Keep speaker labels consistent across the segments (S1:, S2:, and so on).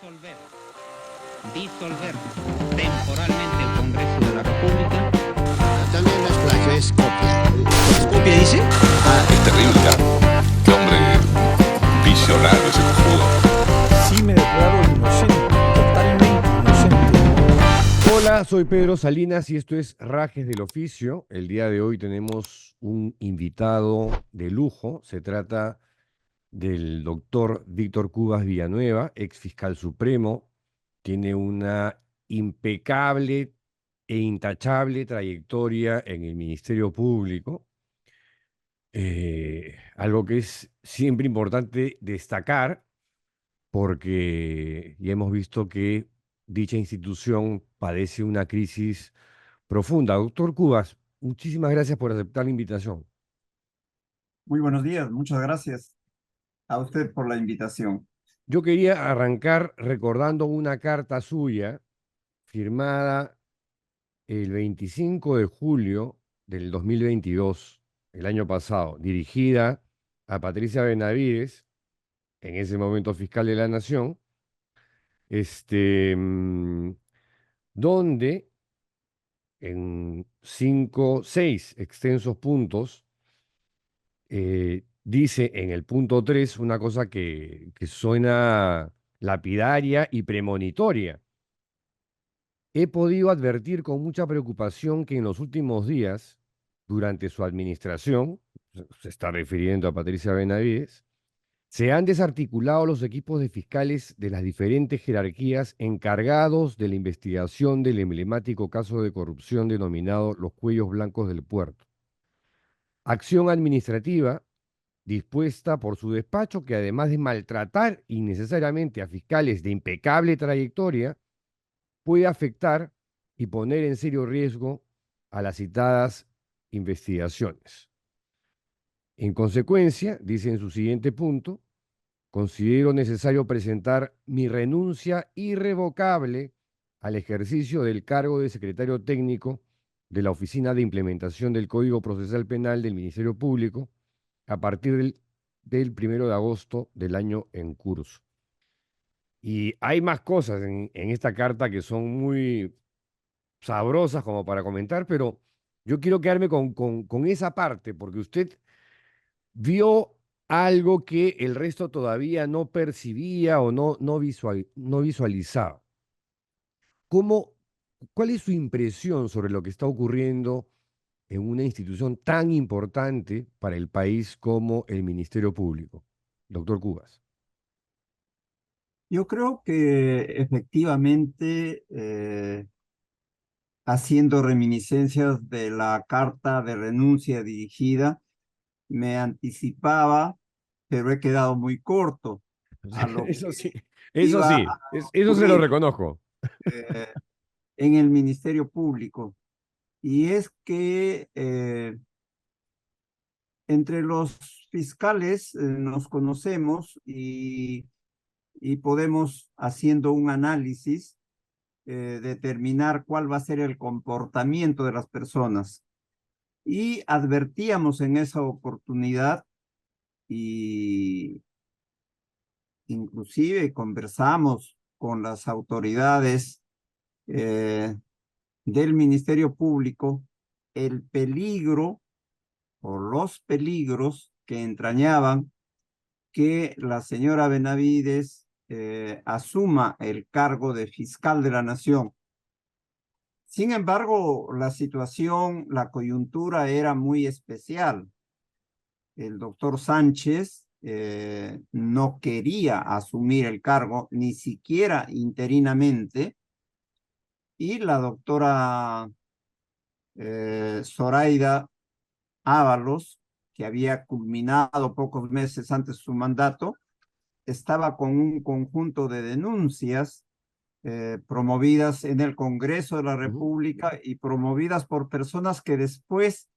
S1: disolver temporalmente el Congreso de la República.
S2: También las playas Skopje.
S3: ¿Skopje dice?
S4: Es terrible, ¿ah? Qué hombre visionario ese cojudo.
S5: Sí me declaro inocente, totalmente inocente.
S6: Hola, soy Pedro Salinas y esto es Rajes del Oficio. El día de hoy tenemos un invitado de lujo. Se trata del doctor Víctor Cubas Villanueva, ex fiscal supremo. Tiene una impecable e intachable trayectoria en el Ministerio Público. Algo que es siempre importante destacar porque ya hemos visto que dicha institución padece una crisis profunda. Doctor Cubas, muchísimas gracias por aceptar la invitación.
S7: Muy buenos días, muchas gracias a usted por la invitación.
S6: Yo quería arrancar recordando una carta suya firmada el 25 de julio del 2022, el año pasado, dirigida a Patricia Benavides, en ese momento fiscal de la Nación, donde en 6 extensos puntos dice en el punto 3 una cosa que suena lapidaria y premonitoria. He podido advertir con mucha preocupación que en los últimos días, durante su administración, se está refiriendo a Patricia Benavides, se han desarticulado los equipos de fiscales de las diferentes jerarquías encargados de la investigación del emblemático caso de corrupción denominado los cuellos blancos del puerto. Acción administrativa dispuesta por su despacho que, además de maltratar innecesariamente a fiscales de impecable trayectoria, puede afectar y poner en serio riesgo a las citadas investigaciones. En consecuencia, dice en su siguiente punto, considero necesario presentar mi renuncia irrevocable al ejercicio del cargo de secretario técnico de la Oficina de Implementación del Código Procesal Penal del Ministerio Público a partir del 1 de agosto del año en curso. Y hay más cosas en esta carta que son muy sabrosas como para comentar, pero yo quiero quedarme con esa parte, porque usted vio algo que el resto todavía no percibía o no visualizaba. ¿Cómo, ¿Cuál es su impresión sobre lo que está ocurriendo en una institución tan importante para el país como el Ministerio Público? Doctor Cubas.
S7: Yo creo que efectivamente, haciendo reminiscencias de la carta de renuncia dirigida, me anticipaba, pero he quedado muy corto a lo
S6: Eso
S7: que
S6: sí,
S7: iba a
S6: eso se lo
S7: ocurrir
S6: reconozco.
S7: eh, en el Ministerio Público. Y es que entre los fiscales nos conocemos y podemos, haciendo un análisis, determinar cuál va a ser el comportamiento de las personas. Y advertíamos en esa oportunidad y inclusive conversamos con las autoridades del Ministerio Público el peligro o los peligros que entrañaban que la señora Benavides asuma el cargo de fiscal de la Nación. Sin embargo, la situación, la coyuntura era muy especial. El doctor Sánchez no quería asumir el cargo, ni siquiera interinamente, y la doctora Zoraida Ábalos, que había culminado pocos meses antes su mandato, estaba con un conjunto de denuncias promovidas en el Congreso de la República y promovidas por personas que después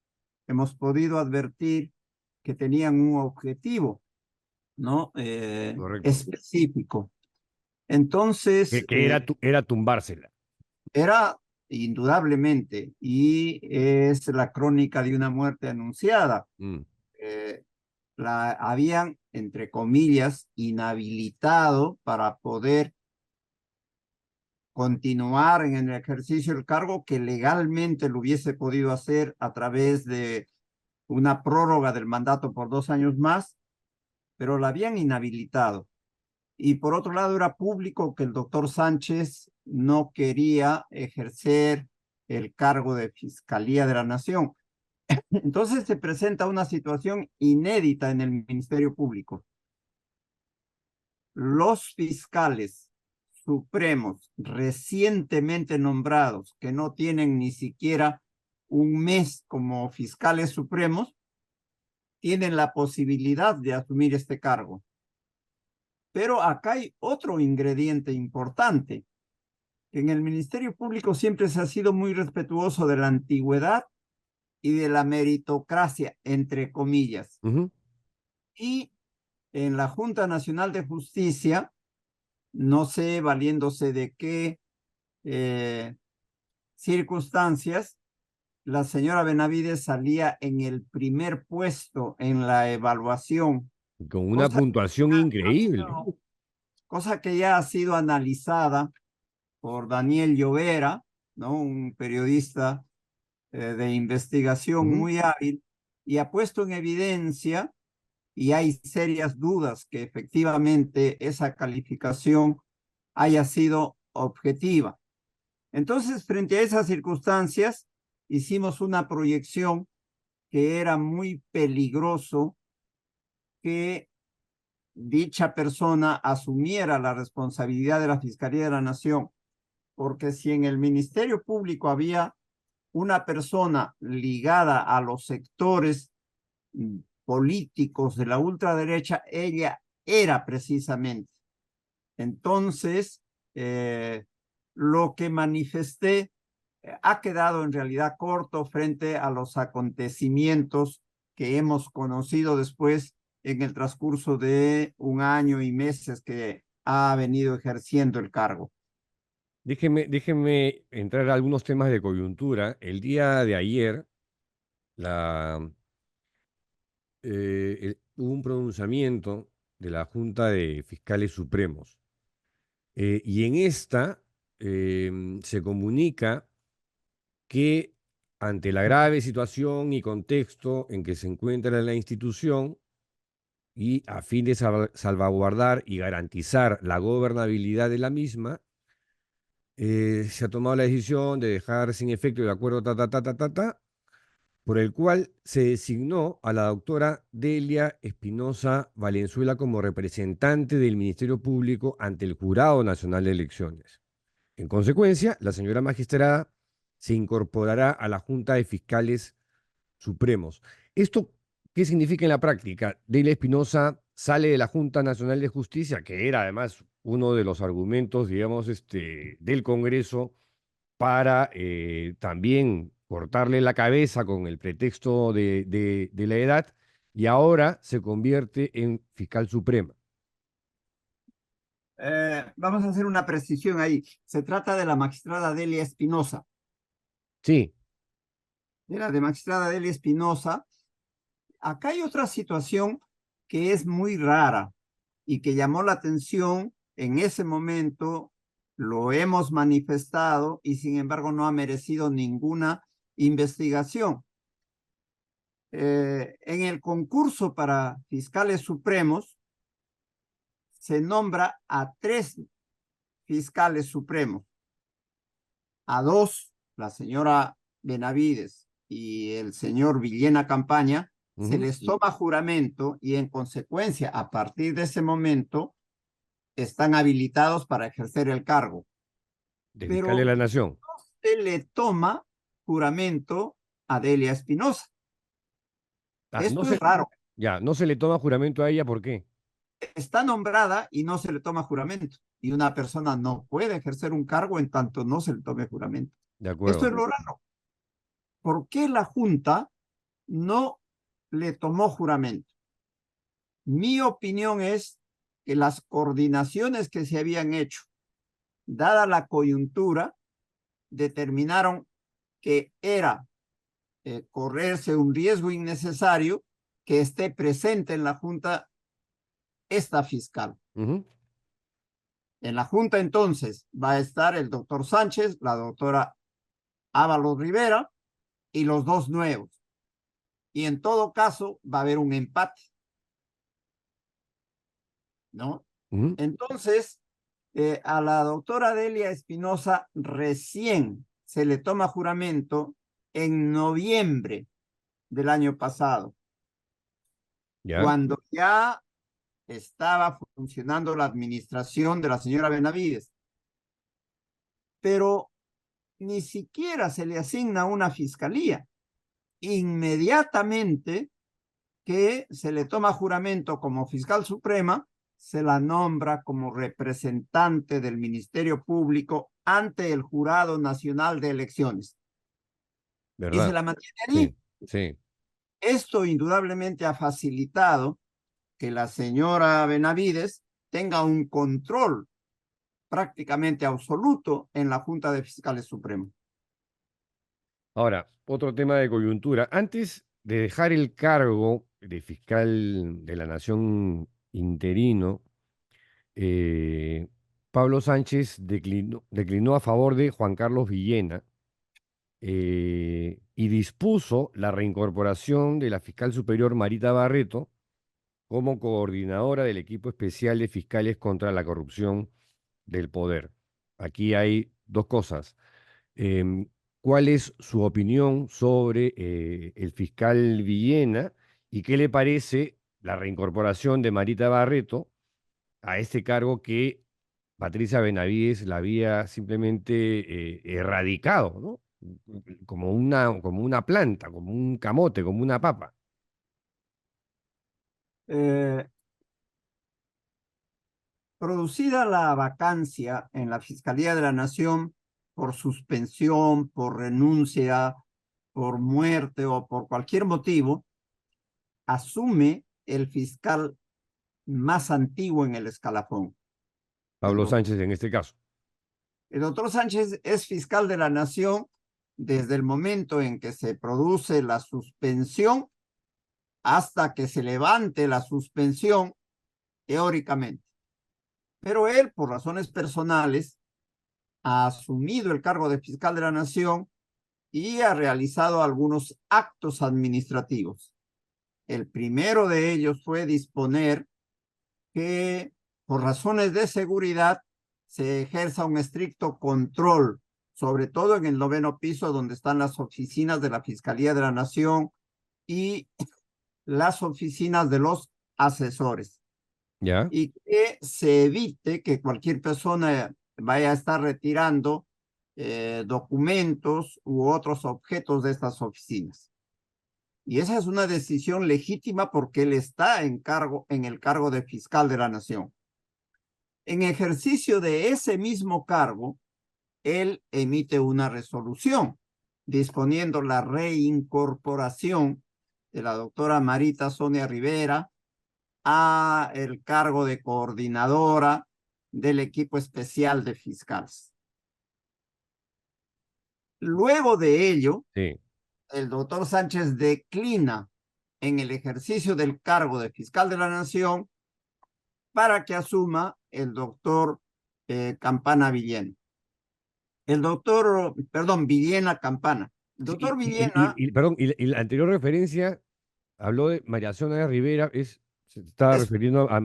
S7: hemos podido advertir que tenían un objetivo, ¿no? Específico. Entonces,
S6: Que era tumbársela.
S7: era indudablemente, y es la crónica de una muerte anunciada. La habían, entre comillas, inhabilitado para poder continuar en el ejercicio del cargo, que legalmente lo hubiese podido hacer a través de una prórroga del mandato por 2 años más, pero la habían inhabilitado. Y por otro lado era público que el doctor Sánchez no quería ejercer el cargo de Fiscalía de la Nación. Entonces se presenta una situación inédita en el Ministerio Público. Los fiscales supremos recientemente nombrados, que no tienen ni siquiera un mes como fiscales supremos, tienen la posibilidad de asumir este cargo. Pero acá hay otro ingrediente importante, que en el Ministerio Público siempre se ha sido muy respetuoso de la antigüedad y de la meritocracia, entre comillas. Y en la Junta Nacional de Justicia, no sé valiéndose de qué circunstancias, la señora Benavides salía en el primer puesto en la evaluación.
S6: Con una puntuación increíble.
S7: Cosa que ya ha sido analizada por Daniel Llovera, ¿no? Un periodista de investigación muy hábil, y ha puesto en evidencia, y hay serias dudas que efectivamente esa calificación haya sido objetiva. Entonces, frente a esas circunstancias, hicimos una proyección que era muy peligroso que dicha persona asumiera la responsabilidad de la Fiscalía de la Nación, porque si en el Ministerio Público había una persona ligada a los sectores políticos de la ultraderecha, ella era precisamente. Entonces, lo que manifesté ha quedado en realidad corto frente a los acontecimientos que hemos conocido después en el transcurso de 1 año y meses que ha venido ejerciendo el cargo.
S6: Déjeme entrar a algunos temas de coyuntura. El día de ayer hubo un pronunciamiento de la Junta de Fiscales Supremos y en esta se comunica que ante la grave situación y contexto en que se encuentra la institución y a fin de salvaguardar y garantizar la gobernabilidad de la misma, se ha tomado la decisión de dejar sin efecto el acuerdo por el cual se designó a la doctora Delia Espinosa Valenzuela como representante del Ministerio Público ante el Jurado Nacional de Elecciones. En consecuencia, la señora magistrada se incorporará a la Junta de Fiscales Supremos. ¿Esto qué significa en la práctica? Delia Espinosa sale de la Junta Nacional de Justicia, que era además uno de los argumentos, digamos, del Congreso para también cortarle la cabeza con el pretexto de la edad, y ahora se convierte en fiscal suprema.
S7: Vamos a hacer una precisión ahí. Se trata de la magistrada Delia Espinosa.
S6: Sí.
S7: De la magistrada Delia Espinosa. Acá hay otra situación que es muy rara y que llamó la atención en ese momento, lo hemos manifestado y sin embargo no ha merecido ninguna investigación. En el concurso para fiscales supremos se nombra a 3 fiscales supremos, a 2, la señora Benavides y el señor Villena Campaña, se les toma juramento y en consecuencia, a partir de ese momento, están habilitados para ejercer el cargo.
S6: De fiscal de la Nación.
S7: No se le toma juramento a Delia Espinosa. Esto es raro.
S6: Ya, no se le toma juramento a ella, ¿por qué?
S7: Está nombrada y no se le toma juramento. Y una persona no puede ejercer un cargo en tanto no se le tome juramento.
S6: De acuerdo.
S7: Esto es lo raro. ¿Por qué la Junta no le tomó juramento? Mi opinión es que las coordinaciones que se habían hecho, dada la coyuntura, determinaron que era correrse un riesgo innecesario que esté presente en la Junta esta fiscal. En la junta entonces va a estar el doctor Sánchez, la doctora Ábalos Rivera y los dos nuevos. Y en todo caso va a haber un empate, ¿no?
S6: Ujú.
S7: Entonces, a la doctora Delia Espinosa recién se le toma juramento en noviembre del año pasado,
S6: ¿Ya?
S7: cuando ya estaba funcionando la administración de la señora Benavides. Pero ni siquiera se le asigna una fiscalía. Inmediatamente que se le toma juramento como fiscal suprema, se la nombra como representante del Ministerio Público ante el Jurado Nacional de Elecciones. Y se
S6: ¿Verdad?
S7: la mantiene allí.
S6: Sí, sí.
S7: Esto indudablemente ha facilitado que la señora Benavides tenga un control prácticamente absoluto en la Junta de Fiscales Supremos.
S6: Ahora, otro tema de coyuntura. Antes de dejar el cargo de fiscal de la Nación interino, eh, Pablo Sánchez declinó a favor de Juan Carlos Villena y dispuso la reincorporación de la fiscal superior Marita Barreto como coordinadora del equipo especial de fiscales contra la corrupción del poder. Aquí hay dos cosas. Em, ¿Cuál es su opinión sobre el fiscal Villena y qué le parece la reincorporación de Marita Barreto a este cargo que Patricia Benavides la había simplemente erradicado, ¿no? Como una planta, como un camote, como una papa?
S7: Producida la vacancia en la Fiscalía de la Nación por suspensión, por renuncia, por muerte o por cualquier motivo, asume el fiscal más antiguo en el escalafón.
S6: Pablo Sánchez en este caso.
S7: El doctor Sánchez es fiscal de la Nación desde el momento en que se produce la suspensión hasta que se levante la suspensión teóricamente. Pero él, por razones personales, ha asumido el cargo de fiscal de la Nación y ha realizado algunos actos administrativos. El primero de ellos fue disponer que, por razones de seguridad, se ejerza un estricto control, sobre todo en el 9º piso, donde están las oficinas de la Fiscalía de la Nación y las oficinas de los asesores.
S6: ¿Ya?
S7: Y que se evite que cualquier persona vaya a estar retirando documentos u otros objetos de estas oficinas. Y esa es una decisión legítima porque él está en el cargo de fiscal de la Nación. En ejercicio de ese mismo cargo, él emite una resolución disponiendo la reincorporación de la doctora Marita Sonia Rivera a el cargo de coordinadora del equipo especial de fiscales. Luego de ello,
S6: Sí.
S7: el doctor Sánchez declina en el ejercicio del cargo de fiscal de la Nación para que asuma el doctor Campana Villena. Villena Campana. El doctor Villena...
S6: Perdón, y la anterior referencia habló de María Sonia Rivera, se estaba refiriendo a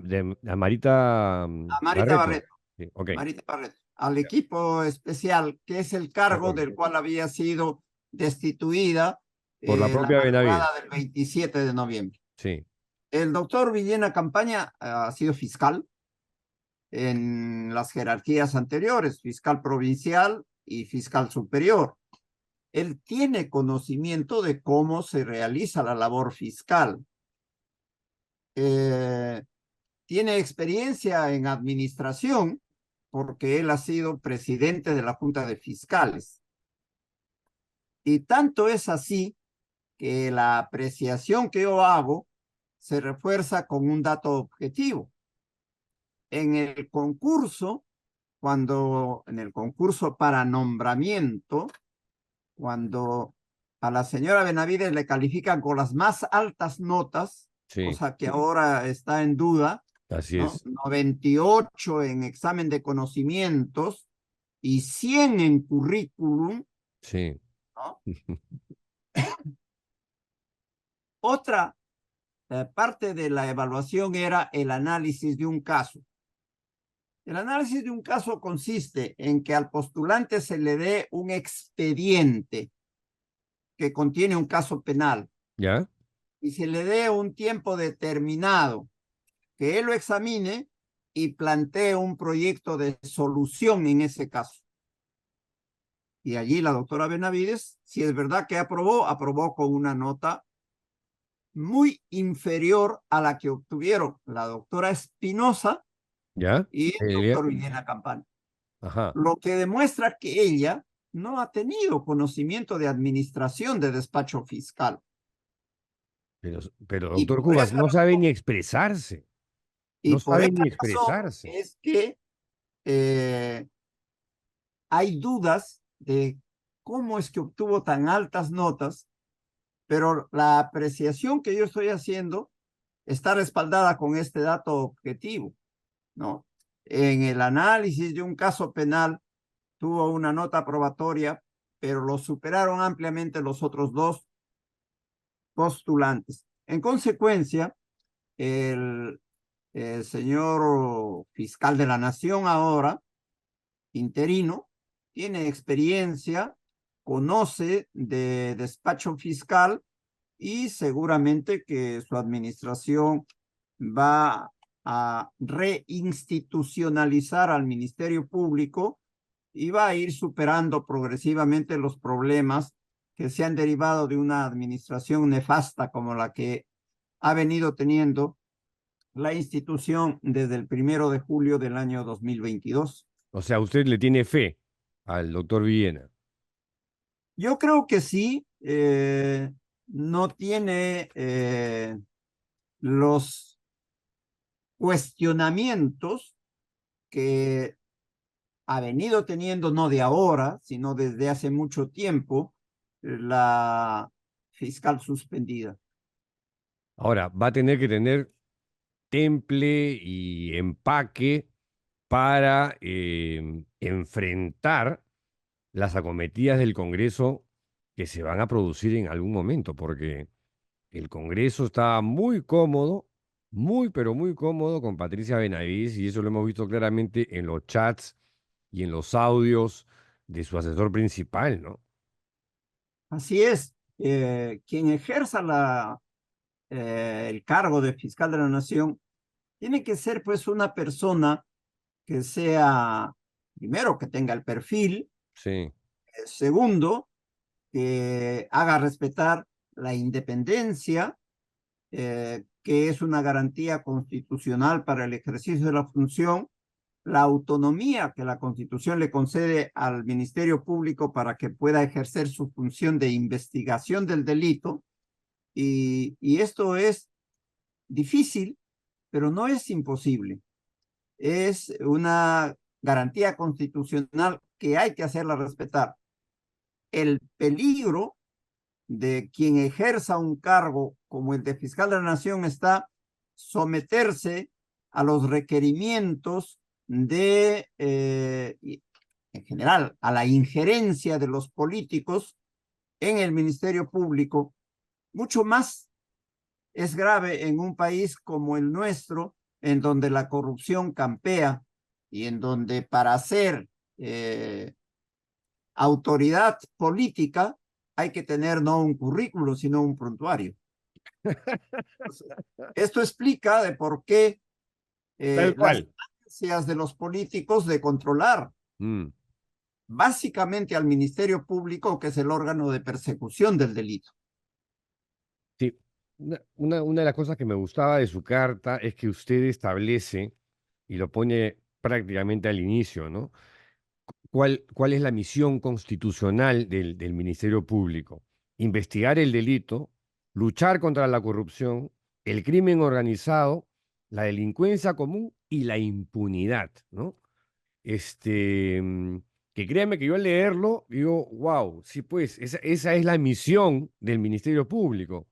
S6: Marita
S7: a Marita Barreto.
S6: Sí, ok.
S7: Marita Barreto. Al equipo especial, que es el cargo del cual había sido destituida
S6: por la propia
S7: la
S6: Benavides.
S7: madrugada del 27 de noviembre.
S6: Sí.
S7: El doctor Villena Campaña ha sido fiscal en las jerarquías anteriores, fiscal provincial y fiscal superior. Él tiene conocimiento de cómo se realiza la labor fiscal. Tiene experiencia en administración porque él ha sido presidente de la Junta de Fiscales. Y tanto es así que la apreciación que yo hago se refuerza con un dato objetivo. En el concurso para nombramiento, cuando a la señora Benavides le califican con las más altas notas,
S6: Sí.
S7: cosa que ahora está en duda,
S6: Así
S7: ¿no?
S6: es.
S7: 98 en examen de conocimientos y 100 en currículum,
S6: Sí.
S7: ¿no? Otra parte de la evaluación era el análisis de un caso. El análisis de un caso consiste en que al postulante se le dé un expediente que contiene un caso penal
S6: ¿Ya?
S7: y se le dé un tiempo determinado que él lo examine y plantee un proyecto de solución en ese caso. Y allí la doctora Benavides, si es verdad que aprobó, aprobó con una nota muy inferior a la que obtuvieron la doctora Espinosa
S6: ¿Ya?
S7: y el doctor Villena Campana.
S6: Ajá.
S7: Lo que demuestra que ella no ha tenido conocimiento de administración de despacho fiscal.
S6: Pero
S7: Y
S6: doctor
S7: por
S6: Cubas,
S7: esa
S6: no sabe
S7: razón,
S6: ni expresarse.
S7: y
S6: No
S7: por
S6: sabe
S7: esa
S6: ni
S7: razón
S6: expresarse.
S7: es que hay dudas de cómo es que obtuvo tan altas notas, pero la apreciación que yo estoy haciendo está respaldada con este dato objetivo, ¿no? En el análisis de un caso penal tuvo una nota probatoria, pero lo superaron ampliamente los otros dos postulantes. En consecuencia, el señor fiscal de la Nación ahora, interino, tiene experiencia, conoce de despacho fiscal y seguramente que su administración va a reinstitucionalizar al Ministerio Público y va a ir superando progresivamente los problemas que se han derivado de una administración nefasta como la que ha venido teniendo la institución desde el 1 de julio del año 2022.
S6: O sea, usted le tiene fe al doctor Villena.
S7: Yo creo que sí, no tiene los cuestionamientos que ha venido teniendo, no de ahora, sino desde hace mucho tiempo, la fiscal suspendida.
S6: Ahora, va a tener que tener temple y empaque para enfrentar las acometidas del Congreso que se van a producir en algún momento, porque el Congreso está muy cómodo, muy, pero muy cómodo con Patricia Benavides, y eso lo hemos visto claramente en los chats y en los audios de su asesor principal, ¿no?
S7: Así es, quien ejerza el cargo de fiscal de la Nación tiene que ser pues una persona que sea, primero, que tenga el perfil,
S6: Sí,
S7: segundo, que haga respetar la independencia, que es una garantía constitucional para el ejercicio de la función, la autonomía que la Constitución le concede al Ministerio Público para que pueda ejercer su función de investigación del delito, y esto es difícil, pero no es imposible. Es una garantía constitucional que hay que hacerla respetar. El peligro de quien ejerza un cargo como el de fiscal de la Nación está someterse a los requerimientos de, en general, a la injerencia de los políticos en el Ministerio Público. Mucho más es grave en un país como el nuestro, en donde la corrupción campea y en donde para ser autoridad política hay que tener no un currículo, sino un prontuario. Esto explica de por qué
S6: tal
S7: las
S6: cual.
S7: ansias de los políticos de controlar
S6: Mm.
S7: básicamente al Ministerio Público, que es el órgano de persecución del delito.
S6: Sí, una de las cosas que me gustaba de su carta es que usted establece, y lo pone prácticamente al inicio, ¿no? ¿Cuál es la misión constitucional del Ministerio Público? Investigar el delito, luchar contra la corrupción, el crimen organizado, la delincuencia común y la impunidad, ¿no? Este, mm, que créanme que yo al leerlo digo, wow, sí, pues, esa es la misión del Ministerio Público,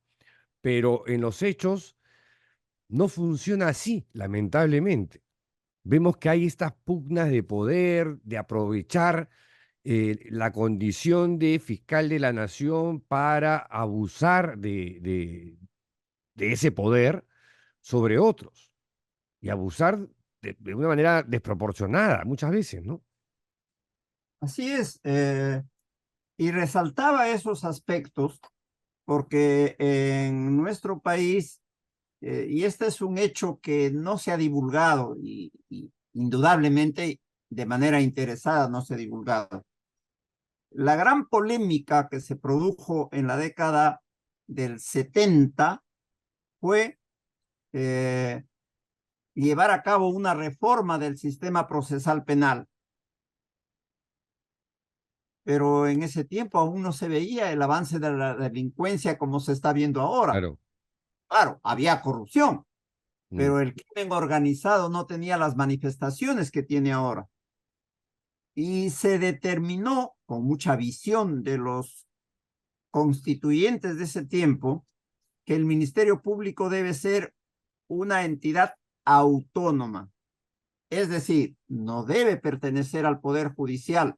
S6: pero en los hechos no funciona así, lamentablemente. Vemos que hay estas pugnas de poder, de aprovechar la condición de fiscal de la nación para abusar de ese poder sobre otros y abusar de una manera desproporcionada muchas veces, ¿no?
S7: Así es, y resaltaba esos aspectos porque en nuestro país, y este es un hecho que no se ha divulgado y indudablemente de manera interesada no se ha divulgado. La gran polémica que se produjo en la década del 70 fue llevar a cabo una reforma del sistema procesal penal. Pero en ese tiempo aún no se veía el avance de la delincuencia como se está viendo ahora.
S6: Claro.
S7: Claro, había corrupción,
S6: Mm.
S7: pero el crimen organizado no tenía las manifestaciones que tiene ahora. Y se determinó, con mucha visión de los constituyentes de ese tiempo, que el Ministerio Público debe ser una entidad autónoma. Es decir, no debe pertenecer al Poder Judicial,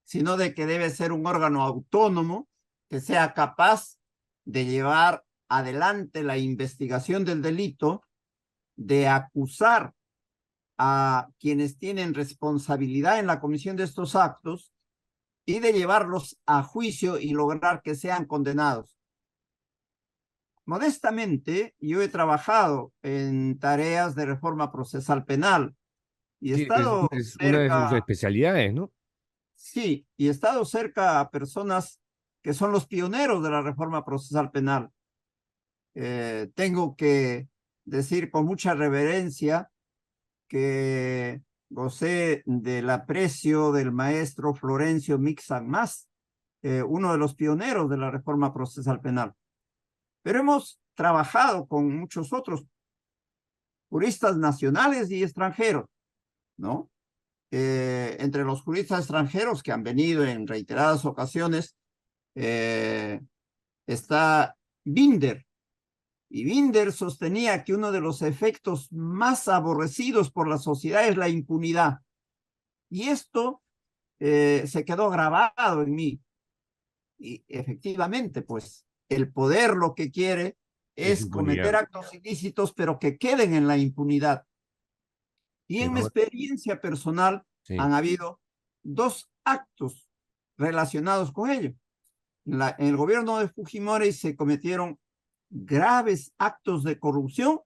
S7: sino de que debe ser un órgano autónomo que sea capaz de llevar adelante la investigación del delito, de acusar a quienes tienen responsabilidad en la comisión de estos actos y de llevarlos a juicio y lograr que sean condenados. Modestamente, yo he trabajado en tareas de reforma procesal penal y he
S6: Sí,
S7: estado
S6: es una de sus
S7: cerca,
S6: especialidades, ¿no?
S7: sí, y he estado cerca a personas que son los pioneros de la reforma procesal penal. Tengo que decir con mucha reverencia que gocé del aprecio del maestro Florencio Mixan Mas, uno de los pioneros de la reforma procesal penal. Pero hemos trabajado con muchos otros juristas nacionales y extranjeros, ¿no? Entre los juristas extranjeros que han venido en reiteradas ocasiones está Binder. Y Binder sostenía que uno de los efectos más aborrecidos por la sociedad es la impunidad. Y esto se quedó grabado en mí. Y efectivamente, pues, el poder lo que quiere
S6: Es
S7: es
S6: impunidad.
S7: cometer actos ilícitos, pero que queden en la impunidad. Y
S6: Que
S7: en mi
S6: no-
S7: experiencia personal
S6: sí.
S7: han habido dos actos relacionados con ello. En el gobierno de Fujimori se cometieron graves actos de corrupción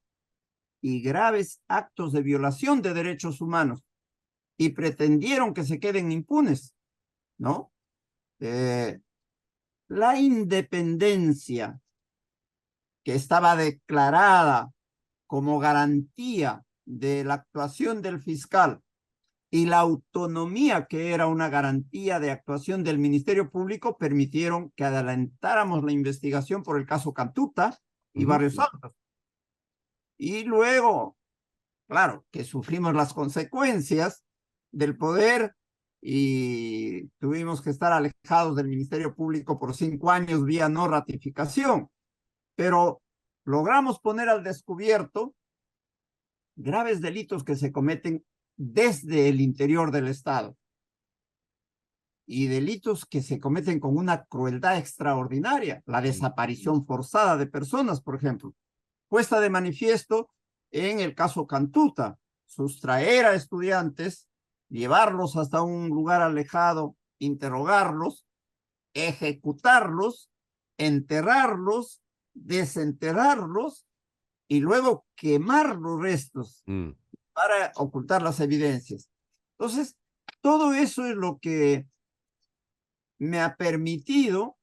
S7: y graves actos de violación de derechos humanos y pretendieron que se queden impunes, ¿no? La independencia que estaba declarada como garantía de la actuación del fiscal y la autonomía que era una garantía de actuación del Ministerio Público permitieron que adelantáramos la investigación por el caso Cantuta y Barrios Altos. Y luego, claro, que sufrimos las consecuencias del poder y tuvimos que estar alejados del Ministerio Público por 5 años vía no ratificación. Pero logramos poner al descubierto graves delitos que se cometen desde el interior del Estado y delitos que se cometen con una crueldad extraordinaria, la desaparición forzada de personas, por ejemplo, puesta de manifiesto en el caso Cantuta, sustraer a estudiantes, llevarlos hasta un lugar alejado, interrogarlos, ejecutarlos, enterrarlos, desenterrarlos y luego quemar los restos para ocultar las evidencias. Entonces, todo eso es lo que me ha permitido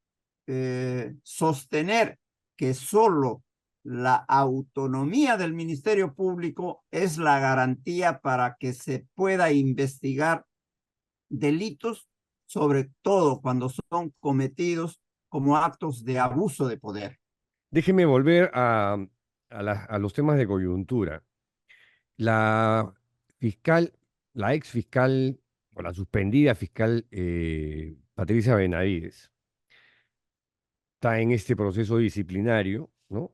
S7: sostener que solo la autonomía del Ministerio Público es la garantía para que se pueda investigar delitos, sobre todo cuando son cometidos como actos de abuso de poder.
S6: Déjeme volver a los temas de coyuntura. La fiscal, la ex fiscal, o la suspendida fiscal Patricia Benavides, está en este proceso disciplinario, ¿no?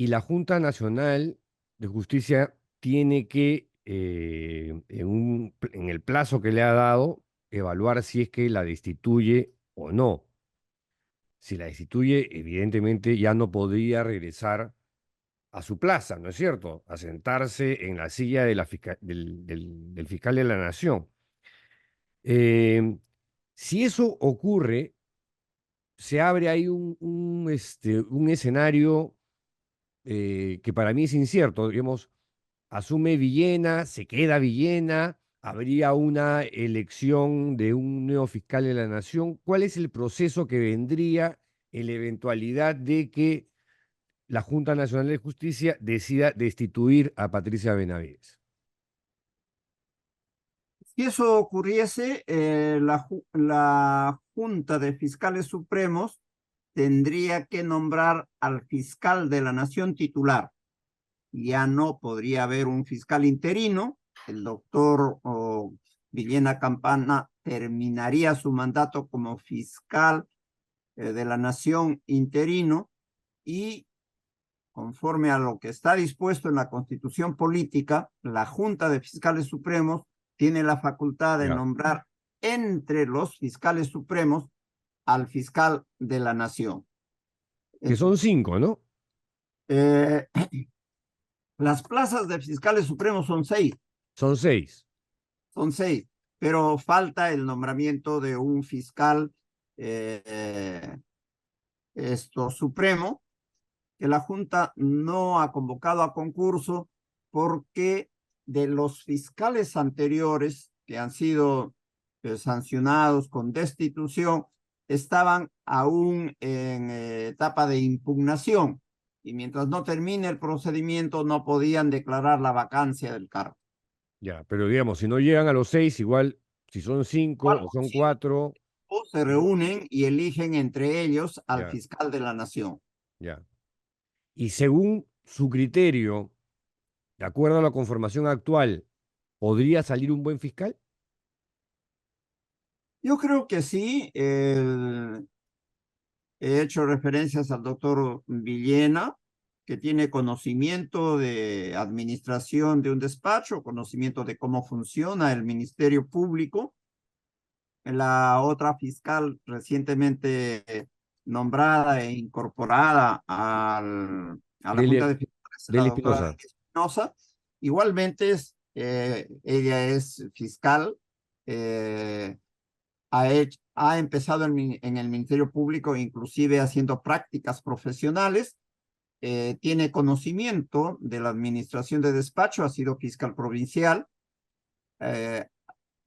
S6: y la Junta Nacional de Justicia tiene que, en el plazo que le ha dado, evaluar si es que la destituye o no. Si la destituye, evidentemente ya no podría regresar a su plaza, ¿no es cierto? A sentarse en la silla de del fiscal de la Nación. Si eso ocurre, se abre ahí un escenario que para mí es incierto. Digamos, asume Villena, se queda Villena, habría una elección de un nuevo fiscal de la Nación. ¿Cuál es el proceso que vendría en la eventualidad de que la Junta Nacional de Justicia decida destituir a Patricia Benavides?
S7: Si eso ocurriese, la Junta de Fiscales Supremos tendría que nombrar al fiscal de la Nación titular. Ya no podría haber un fiscal interino. El doctor Villena Campana terminaría su mandato como fiscal de la Nación interino y, conforme a lo que está dispuesto en la Constitución Política, la Junta de Fiscales Supremos tiene la facultad de nombrar entre los fiscales supremos al fiscal de la Nación.
S6: Que son 5, ¿no?
S7: Las plazas de fiscales supremos son 6.
S6: Son 6.
S7: Son 6, pero falta el nombramiento de un fiscal supremo, que la Junta no ha convocado a concurso porque de los fiscales anteriores que han sido sancionados con destitución, estaban aún en etapa de impugnación y mientras no termine el procedimiento no podían declarar la vacancia del cargo.
S6: Ya, pero digamos, si no llegan a los 6, igual, si son 5 o son 4.
S7: O se reúnen y eligen entre ellos al
S6: Ya.
S7: fiscal de la Nación.
S6: Ya. Y según su criterio, de acuerdo a la conformación actual, ¿podría salir un buen fiscal?
S7: Yo creo que sí. He hecho referencias al doctor Villena, que tiene conocimiento de administración de un despacho, conocimiento de cómo funciona el Ministerio Público. La otra fiscal recientemente nombrada e incorporada a la Junta de Fiscales, la doctora Delia Espinosa, igualmente ella es fiscal, ha empezado en el Ministerio Público, inclusive haciendo prácticas profesionales, tiene conocimiento de la administración de despacho, ha sido fiscal provincial,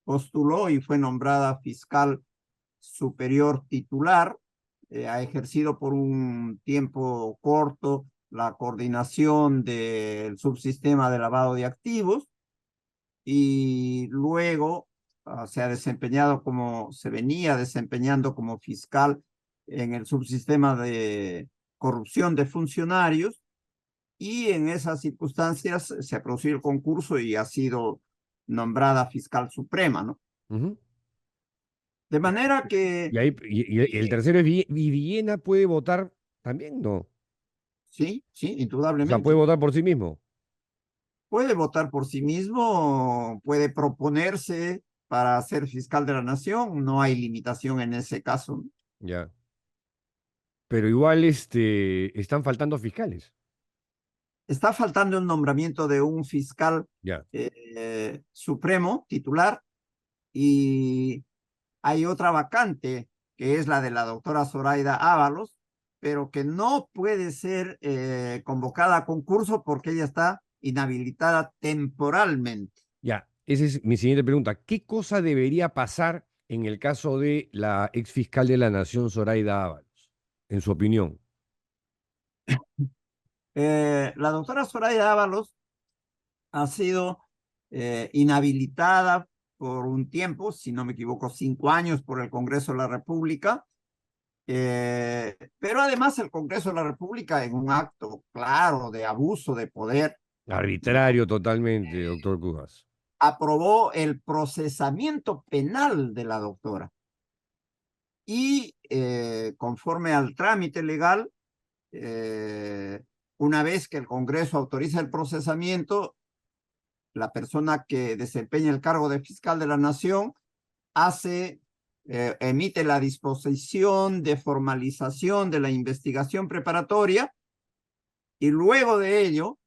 S7: postuló y fue nombrada fiscal superior titular, ha ejercido por un tiempo corto la coordinación del subsistema de lavado de activos y luego se venía desempeñando como fiscal en el subsistema de corrupción de funcionarios y en esas circunstancias se ha producido el concurso y ha sido nombrada fiscal suprema, ¿no? De manera que...
S6: Y el tercero es Villena, ¿puede votar también? No.
S7: Sí,
S6: O
S7: indudablemente.
S6: sea, ¿puede votar por sí mismo?
S7: Puede votar por sí mismo, puede proponerse para ser fiscal de la Nación, no hay limitación en ese caso.
S6: Ya. Pero igual están faltando fiscales.
S7: Está faltando el nombramiento de un fiscal supremo, titular, y hay otra vacante, que es la de la doctora Zoraida Ábalos, pero que no puede ser convocada a concurso porque ella está inhabilitada temporalmente.
S6: Ya, esa es mi siguiente pregunta. ¿Qué cosa debería pasar en el caso de la ex fiscal de la Nación, Zoraida Ábalos, en su opinión?
S7: La doctora Zoraida Ábalos ha sido inhabilitada por un tiempo, si no me equivoco, 5 años por el Congreso de la República, pero además el Congreso de la República, en un acto claro de abuso de poder,
S6: Arbitrario totalmente, doctor Cujas,
S7: aprobó el procesamiento penal de la doctora. Y conforme al trámite legal, Una vez que el Congreso autoriza el procesamiento, la persona que desempeña el cargo de fiscal de la Nación emite la disposición de formalización de la investigación preparatoria y luego de ello,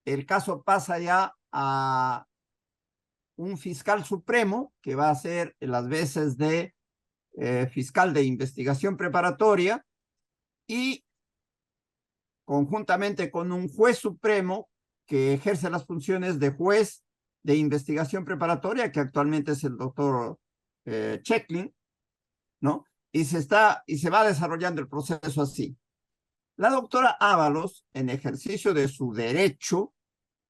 S7: el caso pasa ya a un fiscal supremo que va a ser las veces de fiscal de investigación preparatoria y conjuntamente con un juez supremo que ejerce las funciones de juez de investigación preparatoria, que actualmente es el doctor Checklin, ¿no? Y se va desarrollando el proceso así. La doctora Ábalos, en ejercicio de su derecho,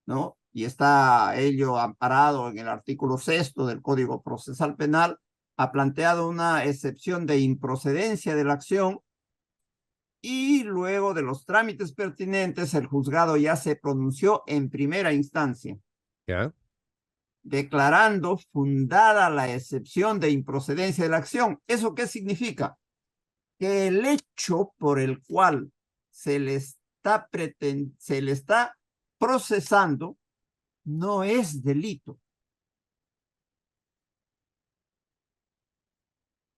S7: ¿no? Y está ello amparado en el artículo 6 del Código Procesal Penal, ha planteado una excepción de improcedencia de la acción y luego de los trámites pertinentes, el juzgado ya se pronunció en primera instancia,
S6: ¿Ya?
S7: declarando fundada la excepción de improcedencia de la acción. ¿Eso qué significa? Que el hecho por el cual se le está procesando no es delito.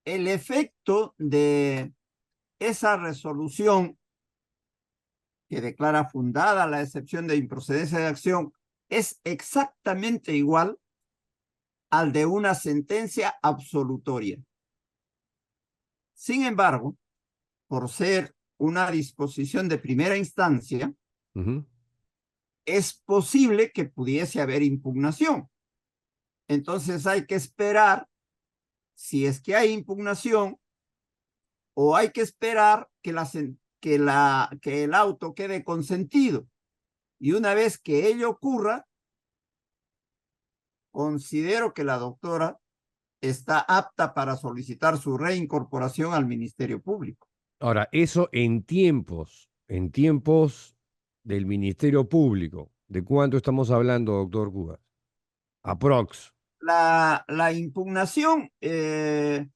S7: El efecto de esa resolución que declara fundada la excepción de improcedencia de acción es exactamente igual al de una sentencia absolutoria. Sin embargo, por ser una disposición de primera instancia, es posible que pudiese haber impugnación. Entonces hay que esperar si es que hay impugnación o hay que esperar que el auto quede consentido. Y una vez que ello ocurra, considero que la doctora está apta para solicitar su reincorporación al Ministerio Público.
S6: Ahora, eso en tiempos del Ministerio Público. ¿De cuánto estamos hablando, doctor Cubas? Aprox.
S7: La impugnación tiene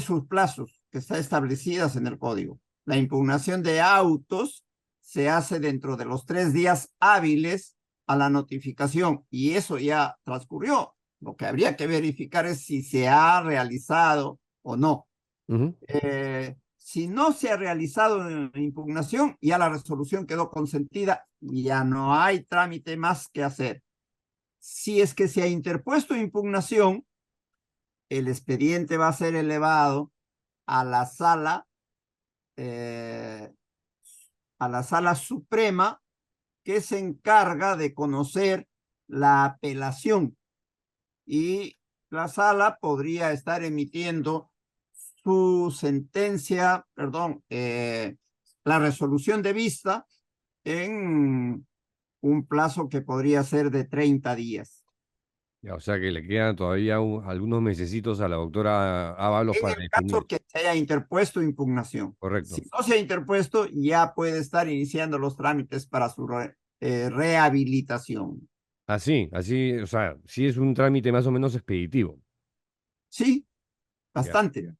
S7: sus plazos que están establecidas en el código. La impugnación de autos se hace dentro de los 3 días hábiles a la notificación y eso ya transcurrió. Lo que habría que verificar es si se ha realizado o no. Si no se ha realizado la impugnación, ya la resolución quedó consentida y ya no hay trámite más que hacer. Si es que se ha interpuesto impugnación, el expediente va a ser elevado a la sala suprema que se encarga de conocer la apelación y la sala podría estar emitiendo su sentencia, la resolución de vista en un plazo que podría ser de 30 días.
S6: Ya, o sea que le quedan todavía algunos mesecitos a la doctora Ábalos
S7: En
S6: para
S7: el
S6: definir.
S7: caso que se haya interpuesto impugnación.
S6: Correcto.
S7: Si no se ha interpuesto, ya puede estar iniciando los trámites para su rehabilitación.
S6: Así, o sea, sí es un trámite más o menos expeditivo.
S7: Sí, bastante.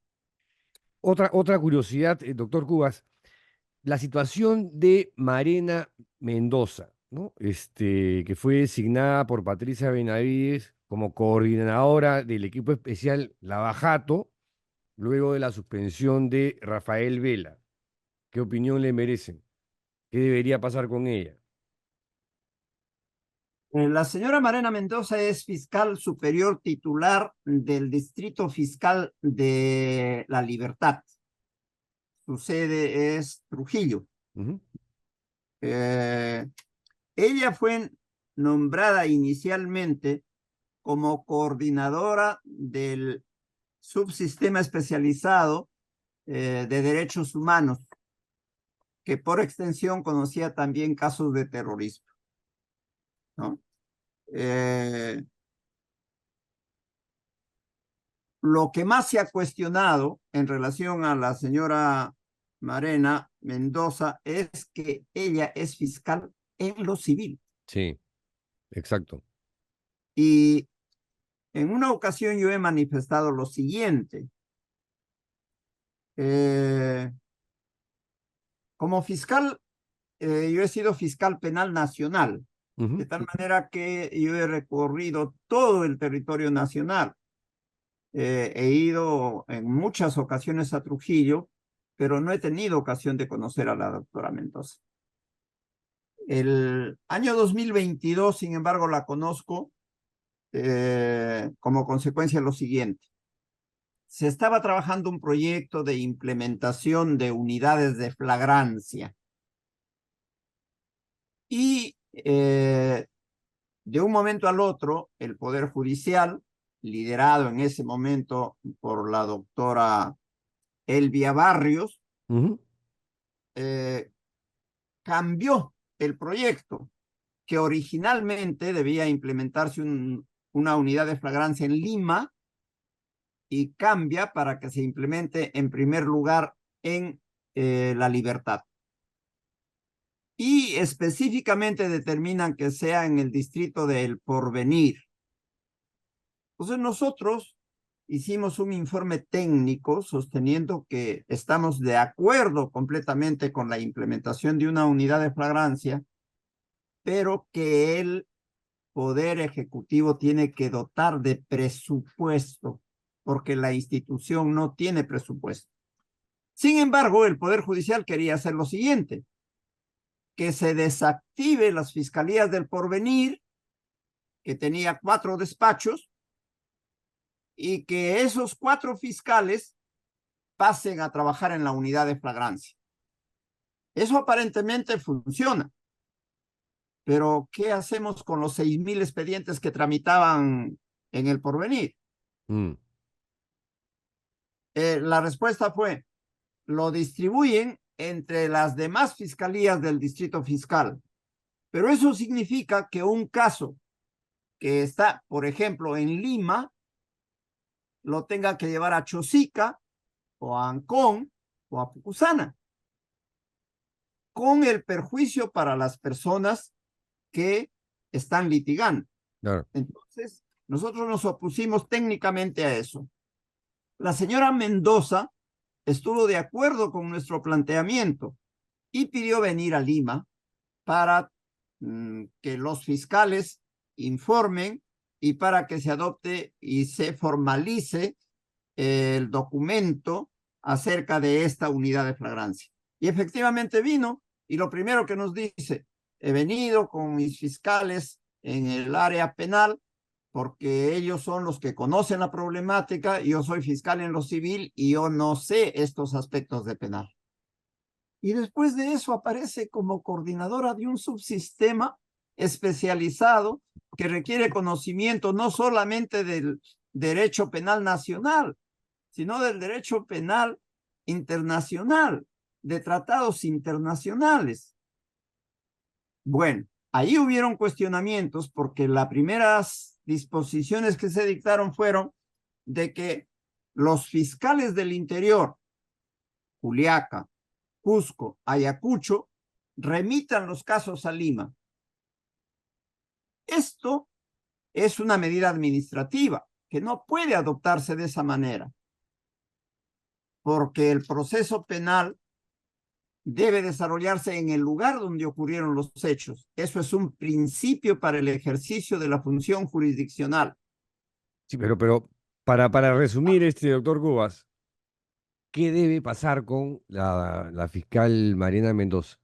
S6: Otra curiosidad, doctor Cubas, la situación de Marena Mendoza, ¿no? Que fue designada por Patricia Benavides como coordinadora del equipo especial Lavajato, luego de la suspensión de Rafael Vela. ¿Qué opinión le merecen? ¿Qué debería pasar con ella?
S7: La señora Marena Mendoza es fiscal superior titular del Distrito Fiscal de La Libertad. Su sede es Trujillo. Ella fue nombrada inicialmente como coordinadora del subsistema especializado de derechos humanos, que por extensión conocía también casos de terrorismo, ¿no? Lo que más se ha cuestionado en relación a la señora Marena Mendoza es que ella es fiscal en lo civil.
S6: Sí, exacto.
S7: Y en una ocasión yo he manifestado lo siguiente. Como fiscal yo he sido fiscal penal nacional, de tal manera que yo he recorrido todo el territorio nacional. He ido en muchas ocasiones a Trujillo, pero no he tenido ocasión de conocer a la doctora Mendoza. El año 2022, sin embargo, la conozco como consecuencia de lo siguiente. Se estaba trabajando un proyecto de implementación de unidades de flagrancia. Y de un momento al otro, el Poder Judicial, liderado en ese momento por la doctora Elvia Barrios, cambió el proyecto, que originalmente debía implementarse una unidad de flagrancia en Lima, y cambia para que se implemente en primer lugar en La Libertad. Y específicamente determinan que sea en el distrito de El Porvenir. Entonces nosotros hicimos un informe técnico sosteniendo que estamos de acuerdo completamente con la implementación de una unidad de flagrancia, pero que el Poder Ejecutivo tiene que dotar de presupuesto, porque la institución no tiene presupuesto. Sin embargo, el Poder Judicial quería hacer lo siguiente: que se desactive las fiscalías del Porvenir, que tenía 4 despachos, y que esos 4 fiscales pasen a trabajar en la unidad de flagrancia. Eso aparentemente funciona. Pero, ¿qué hacemos con los 6,000 expedientes que tramitaban en el Porvenir? La respuesta fue: lo distribuyen entre las demás fiscalías del distrito fiscal. Pero eso significa que un caso que está, por ejemplo, en Lima, lo tenga que llevar a Chosica, o a Ancón, o a Pucusana, con el perjuicio para las personas que están litigando.
S6: Claro.
S7: Entonces, nosotros nos opusimos técnicamente a eso. La señora Mendoza estuvo de acuerdo con nuestro planteamiento y pidió venir a Lima para que los fiscales informen y para que se adopte y se formalice el documento acerca de esta unidad de flagrancia. Y efectivamente vino, y lo primero que nos dice: he venido con mis fiscales en el área penal porque ellos son los que conocen la problemática, yo soy fiscal en lo civil y yo no sé estos aspectos de penal. Y después de eso aparece como coordinadora de un subsistema especializado que requiere conocimiento no solamente del derecho penal nacional, sino del derecho penal internacional, de tratados internacionales. Bueno, ahí hubieron cuestionamientos porque las primeras disposiciones que se dictaron fueron de que los fiscales del interior, Juliaca, Cusco, Ayacucho, remitan los casos a Lima. Esto es una medida administrativa que no puede adoptarse de esa manera, porque el proceso penal debe desarrollarse en el lugar donde ocurrieron los hechos. Eso es un principio para el ejercicio de la función jurisdiccional.
S6: Sí, pero para resumir, doctor Cubas, ¿qué debe pasar con la fiscal Mariana Mendoza?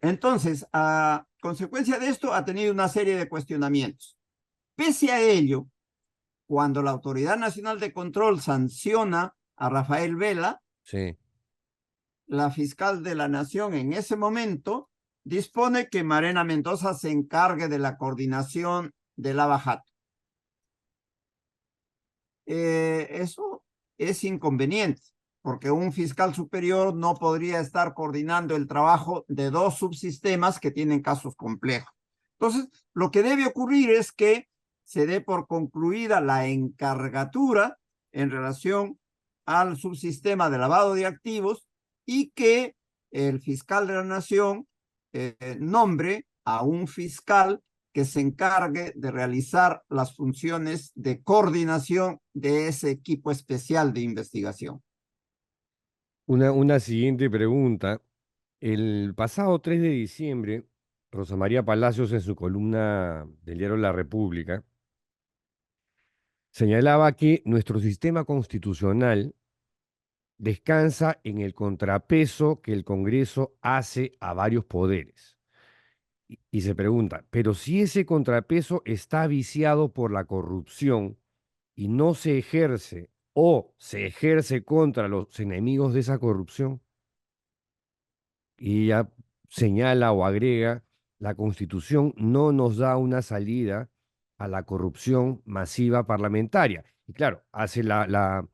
S7: Entonces, a consecuencia de esto, ha tenido una serie de cuestionamientos. Pese a ello, cuando la Autoridad Nacional de Control sanciona a Rafael Vela,
S6: Sí.
S7: la fiscal de la Nación en ese momento dispone que Mariana Mendoza se encargue de la coordinación del abajato. Eso es inconveniente, porque un fiscal superior no podría estar coordinando el trabajo de 2 subsistemas que tienen casos complejos. Entonces, lo que debe ocurrir es que se dé por concluida la encargatura en relación al subsistema de lavado de activos y que el fiscal de la Nación nombre a un fiscal que se encargue de realizar las funciones de coordinación de ese equipo especial de investigación.
S6: Una siguiente pregunta. El pasado 3 de diciembre, Rosa María Palacios en su columna del diario La República señalaba que nuestro sistema constitucional descansa en el contrapeso que el Congreso hace a varios poderes. Y se pregunta, pero si ese contrapeso está viciado por la corrupción y no se ejerce o se ejerce contra los enemigos de esa corrupción, y ella señala o agrega, la Constitución no nos da una salida a la corrupción masiva parlamentaria. Y claro, hace la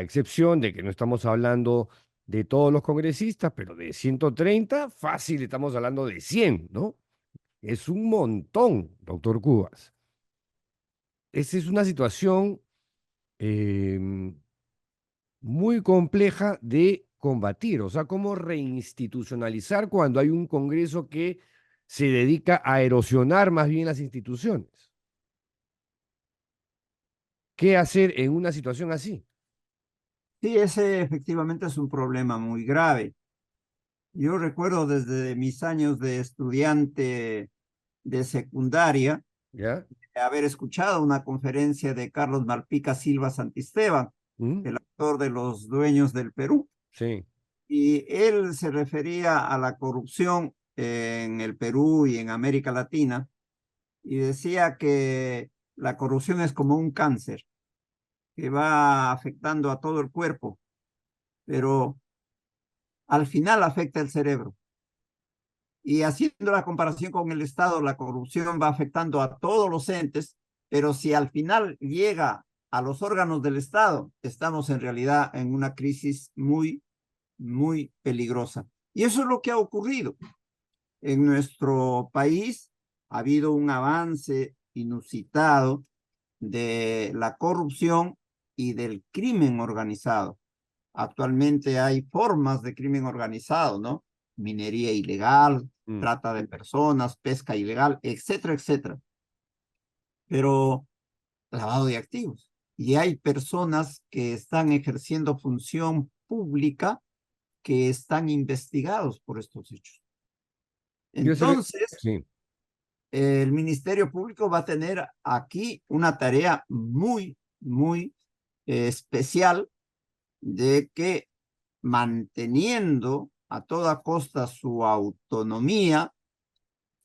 S6: excepción de que no estamos hablando de todos los congresistas, pero de 130, fácil, estamos hablando de 100, ¿no? Es un montón, doctor Cubas. Esa es una situación em, muy compleja de combatir. O sea, cómo reinstitucionalizar cuando hay un Congreso que se dedica a erosionar más bien las instituciones. ¿Qué hacer en una situación así?
S7: Sí, ese efectivamente es un problema muy grave. Yo recuerdo desde mis años de estudiante de secundaria
S6: ¿Ya?
S7: haber escuchado una conferencia de Carlos Malpica Silva Santisteban,
S6: ¿Mm?
S7: el autor de Los Dueños del Perú,
S6: Sí.
S7: y él se refería a la corrupción en el Perú y en América Latina, y decía que la corrupción es como un cáncer que va afectando a todo el cuerpo, pero al final afecta el cerebro. Y haciendo la comparación con el Estado, la corrupción va afectando a todos los entes, pero si al final llega a los órganos del Estado, estamos en realidad en una crisis muy, muy peligrosa. Y eso es lo que ha ocurrido. En nuestro país ha habido un avance inusitado de la corrupción y del crimen organizado. Actualmente hay formas de crimen organizado, ¿no? Minería ilegal,
S6: Mm.
S7: trata de personas, pesca ilegal, etcétera, etcétera. Pero lavado de activos. Y hay personas que están ejerciendo función pública que están investigados por estos hechos.
S6: Yo sé que,
S7: Entonces,
S6: sí.
S7: el Ministerio Público va a tener aquí una tarea muy, muy especial de que manteniendo a toda costa su autonomía,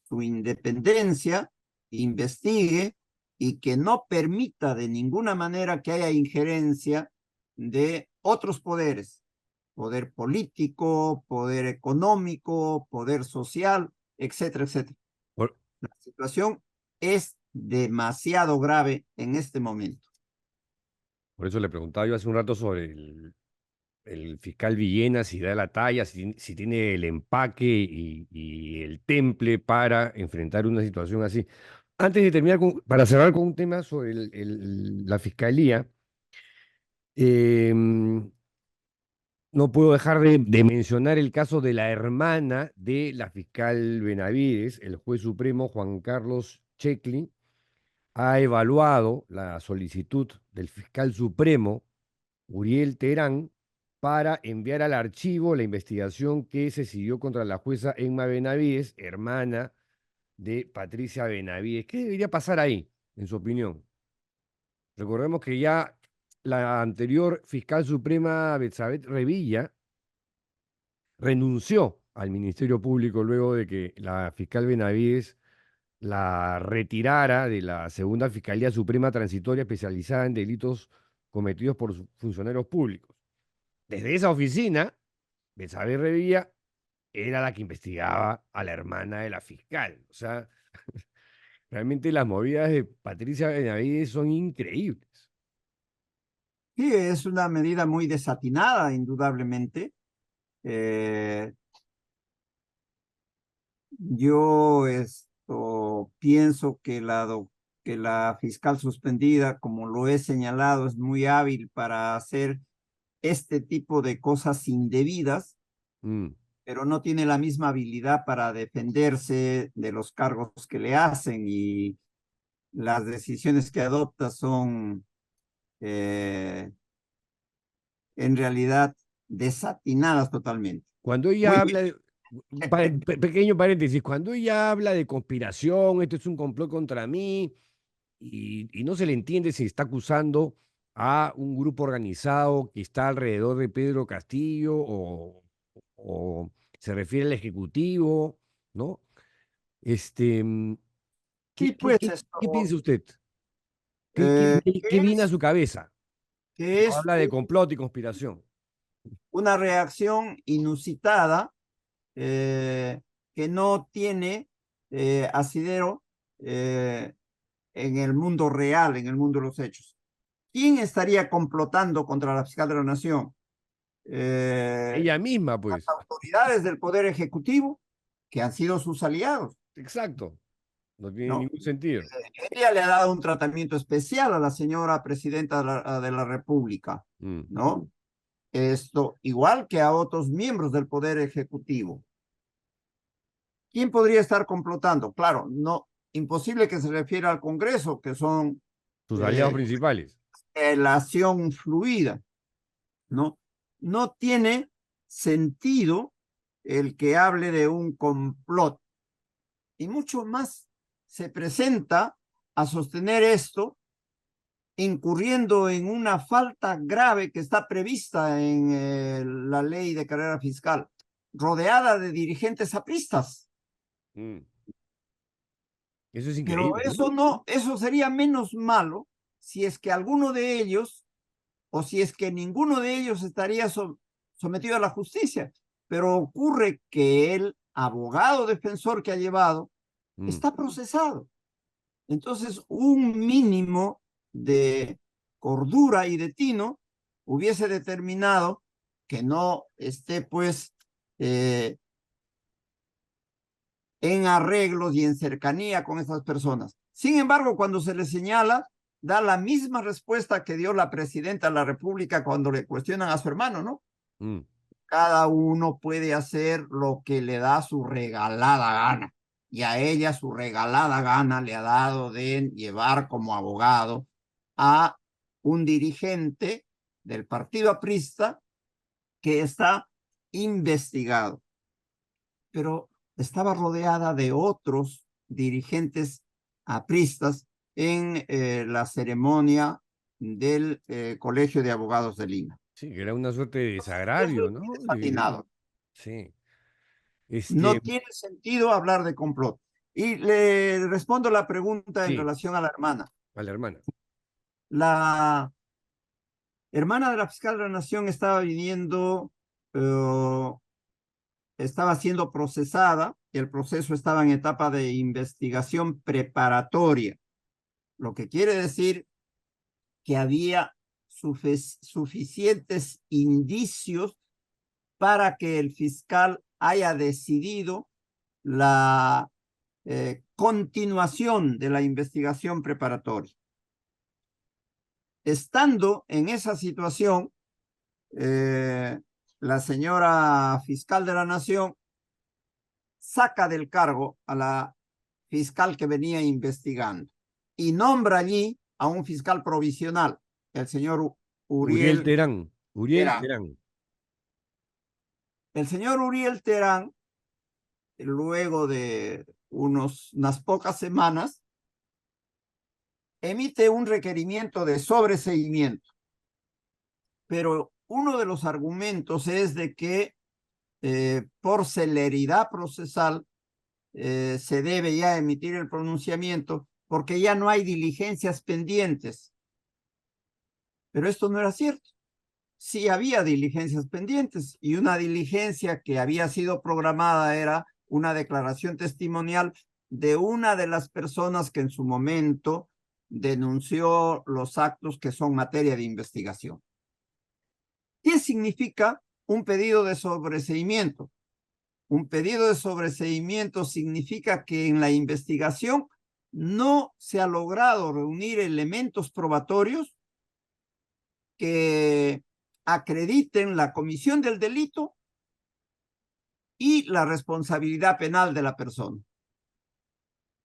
S7: su independencia, investigue y que no permita de ninguna manera que haya injerencia de otros poderes, poder político, poder económico, poder social, etcétera, etcétera.
S6: Por,
S7: La situación es demasiado grave en este momento.
S6: por eso le preguntaba yo hace un rato sobre el fiscal Villena, si da la talla, si tiene el empaque y el temple para enfrentar una situación así. Antes de terminar, para cerrar con un tema sobre la fiscalía, em, no puedo dejar de mencionar el caso de la hermana de la fiscal Benavides. El juez supremo Juan Carlos Checklin ha evaluado la solicitud del fiscal supremo Uriel Terán para enviar al archivo la investigación que se siguió contra la jueza Emma Benavides, hermana de Patricia Benavides. ¿Qué debería pasar ahí, en su opinión? Recordemos que ya la anterior fiscal suprema, Betsabé Revilla, renunció al Ministerio Público luego de que la fiscal Benavides la retirara de la Segunda Fiscalía Suprema Transitoria especializada en delitos cometidos por funcionarios públicos. Desde esa oficina, Betsabé Revilla era la que investigaba a la hermana de la fiscal. O sea, realmente las movidas de Patricia Benavides son increíbles.
S7: Sí, es una medida muy desatinada, indudablemente. Yo pienso que que la fiscal suspendida, como lo he señalado, es muy hábil para hacer este tipo de cosas indebidas,
S6: Mm.
S7: pero no tiene la misma habilidad para defenderse de los cargos que le hacen y las decisiones que adopta son en realidad desatinadas totalmente.
S6: Cuando
S7: Muy
S6: ella
S7: bien.
S6: habla de, pequeño paréntesis, cuando ella habla de conspiración, esto es un complot contra mí, y no se le entiende si está acusando a un grupo organizado que está alrededor de Pedro Castillo o se refiere al Ejecutivo, ¿no? Este,
S7: Sí,
S6: ¿qué, qué,
S7: pues
S6: qué, qué
S7: esto,
S6: piensa usted? ¿Qué viene a
S7: es
S6: su cabeza?
S7: que
S6: Cuando
S7: es
S6: habla de complot y conspiración.
S7: una reacción inusitada, eh, que no tiene asidero eh, en el mundo real, en el mundo de los hechos. ¿Quién estaría complotando contra la fiscal de la Nación?
S6: Ella misma,
S7: Las
S6: pues.
S7: autoridades del Poder Ejecutivo, que han sido sus aliados,
S6: Exacto. No tiene
S7: ¿no?
S6: ningún sentido.
S7: Ella le ha dado un tratamiento especial a la señora presidenta de la República,
S6: Mm.
S7: ¿no? Esto, igual que a otros miembros del Poder Ejecutivo. ¿Quién podría estar complotando? Claro, no, imposible que se refiera al Congreso, que son
S6: Sus aliados principales.
S7: la acción fluida, ¿no? No tiene sentido el que hable de un complot. Y mucho más se presenta a sostener esto incurriendo en una falta grave que está prevista en la ley de carrera fiscal, rodeada de dirigentes apristas.
S6: Mm. Eso es
S7: Pero
S6: increíble, ¿no?
S7: eso no, eso sería menos malo si es que alguno de ellos o si es que ninguno de ellos estaría sometido a la justicia. Pero ocurre que el abogado defensor que ha llevado
S6: Mm.
S7: está procesado. Entonces, un mínimo de cordura y de tino hubiese determinado que no esté, pues, en arreglos y en cercanía con estas personas. Sin embargo, cuando se le señala, da la misma respuesta que dio la presidenta de la República cuando le cuestionan a su hermano, ¿no?
S6: Mm.
S7: Cada uno puede hacer lo que le da su regalada gana. Y a ella su regalada gana le ha dado de llevar como abogado a un dirigente del partido aprista que está investigado. Pero estaba rodeada de otros dirigentes apristas en la ceremonia del Colegio de Abogados de Lima.
S6: Sí, que era una suerte de
S7: Eso
S6: desagravio,
S7: es muy
S6: ¿no?
S7: desatinado.
S6: Sí.
S7: No tiene sentido hablar de complot. Y le respondo la pregunta en
S6: Sí,
S7: relación a la hermana.
S6: a la hermana.
S7: La hermana de la fiscal de la Nación estaba viniendo, estaba siendo procesada, y el proceso estaba en etapa de investigación preparatoria, lo que quiere decir que había suficientes indicios para que el fiscal haya decidido la continuación de la investigación preparatoria. Estando en esa situación, la señora fiscal de la Nación saca del cargo a la fiscal que venía investigando y nombra allí a un fiscal provisional, el señor
S6: Uriel
S7: Uriel
S6: Terán. Uriel
S7: Terán.
S6: Terán.
S7: El señor Uriel Terán, luego de unas pocas semanas, emite un requerimiento de sobreseimiento. Pero uno de los argumentos es de que por celeridad procesal se debe ya emitir el pronunciamiento porque ya no hay diligencias pendientes. Pero esto no era cierto. Sí había diligencias pendientes y una diligencia que había sido programada era una declaración testimonial de una de las personas que en su momento denunció los actos que son materia de investigación. ¿Qué significa un pedido de sobreseimiento? Un pedido de sobreseimiento significa que en la investigación no se ha logrado reunir elementos probatorios que acrediten la comisión del delito y la responsabilidad penal de la persona.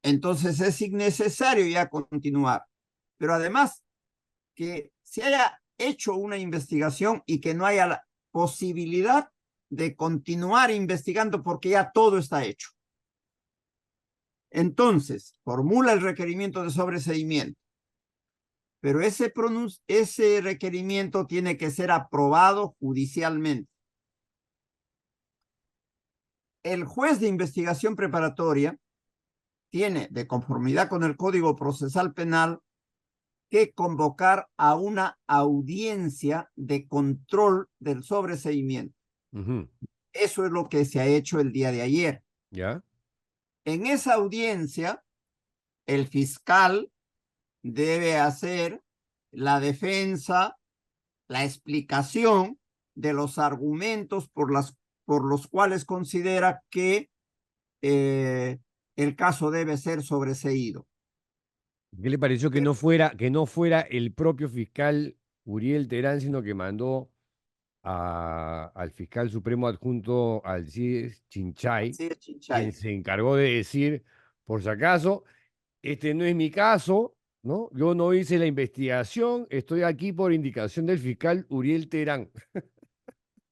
S7: Entonces es innecesario ya continuar. Pero además, que se haya hecho una investigación y que no haya la posibilidad de continuar investigando porque ya todo está hecho. Entonces, formula el requerimiento de sobreseimiento, pero ese requerimiento tiene que ser aprobado judicialmente. El juez de investigación preparatoria tiene, de conformidad con el Código Procesal Penal, que convocar a una audiencia de control del sobreseimiento.
S6: Ujú.
S7: Eso es lo que se ha hecho el día de ayer.
S6: ¿Ya?
S7: En esa audiencia, el fiscal debe hacer la defensa, la explicación de los argumentos por los cuales considera que el caso debe ser sobreseído.
S6: ¿Qué le pareció que no fuera el propio fiscal Uriel Terán, sino que mandó al fiscal supremo adjunto Alcides Chinchay,
S7: Sí,
S6: quien
S7: Chinchay.
S6: se encargó de decir, por si acaso, este no es mi caso, ¿no? Yo no hice la investigación, estoy aquí por indicación del fiscal Uriel Terán.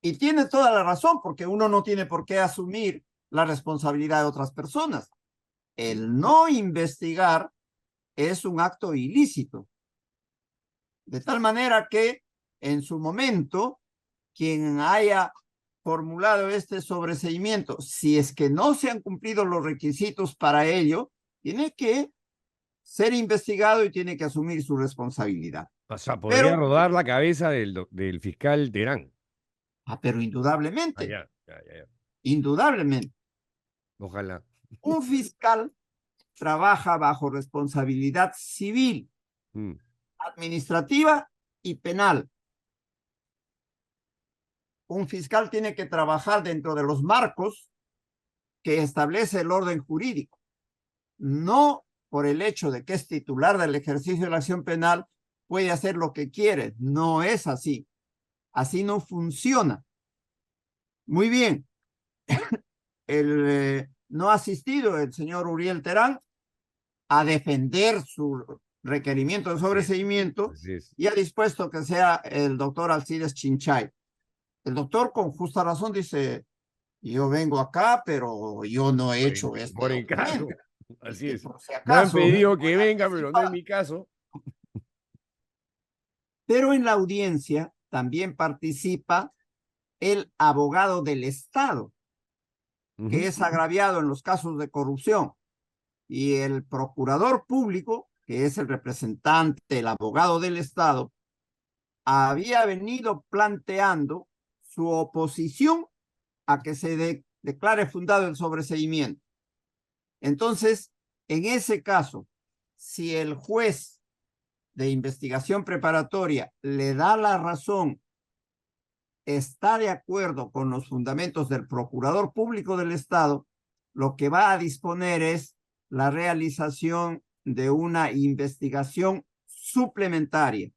S7: Y tiene toda la razón, porque uno no tiene por qué asumir la responsabilidad de otras personas. El no investigar es un acto ilícito. De tal manera que en su momento, quien haya formulado este sobreseimiento, si es que no se han cumplido los requisitos para ello, tiene que ser investigado y tiene que asumir su responsabilidad.
S6: O sea, podría rodar la cabeza del fiscal Terán.
S7: Pero indudablemente,
S6: Ya.
S7: indudablemente,
S6: Ojalá.
S7: un fiscal trabaja bajo responsabilidad civil,
S6: Mm.
S7: administrativa y penal. Un fiscal tiene que trabajar dentro de los marcos que establece el orden jurídico, no por el hecho de que es titular del ejercicio de la acción penal, puede hacer lo que quiere. No es así. Así no funciona. Muy bien. No ha asistido el señor Uriel Terán a defender su requerimiento de sobreseimiento y ha dispuesto que sea el doctor Alcides Chinchay. El doctor con justa razón dice, yo vengo acá, pero yo no he hecho esto.
S6: Por encargo. Así es.
S7: Si
S6: Me han
S7: acaso,
S6: pedido que venga, pero no es mi caso.
S7: pero en la audiencia también participa el abogado del Estado, que es agraviado en los casos de corrupción, y el procurador público, que es el representante, el abogado del Estado, había venido planteando su oposición a que se declare fundado el sobreseimiento. Entonces, en ese caso, si el juez de investigación preparatoria le da la razón, está de acuerdo con los fundamentos del procurador público del Estado, lo que va a disponer es la realización de una investigación suplementaria.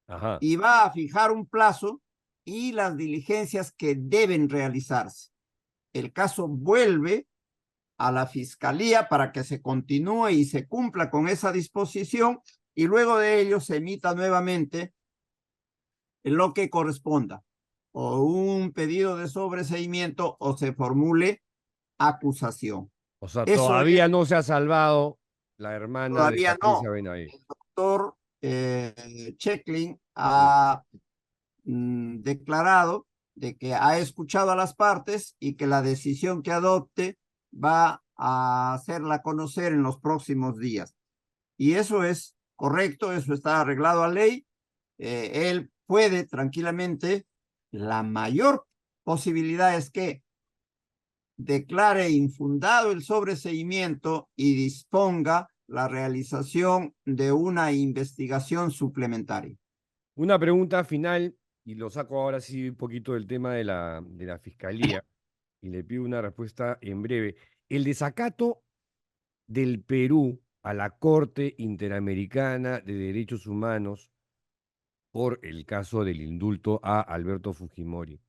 S6: Ajá.
S7: Y va a fijar un plazo y las diligencias que deben realizarse. El caso vuelve a la fiscalía para que se continúe y se cumpla con esa disposición y luego de ello se emita nuevamente lo que corresponda, o un pedido de sobreseimiento o se formule acusación.
S6: O sea,
S7: Eso
S6: todavía no se ha salvado la hermana de
S7: Todavía no.
S6: Patricia Benaví.
S7: El doctor Checklin ha declarado de que ha escuchado a las partes y que la decisión que adopte va a hacerla conocer en los próximos días. Y eso es correcto, eso está arreglado a ley. Él puede tranquilamente, la mayor posibilidad es que declare infundado el sobreseimiento y disponga la realización de una investigación suplementaria.
S6: Una pregunta final, y lo saco ahora sí un poquito del tema de la fiscalía, y le pido una respuesta en breve. El desacato del Perú a la Corte Interamericana de Derechos Humanos por el caso del indulto a Alberto Fujimori,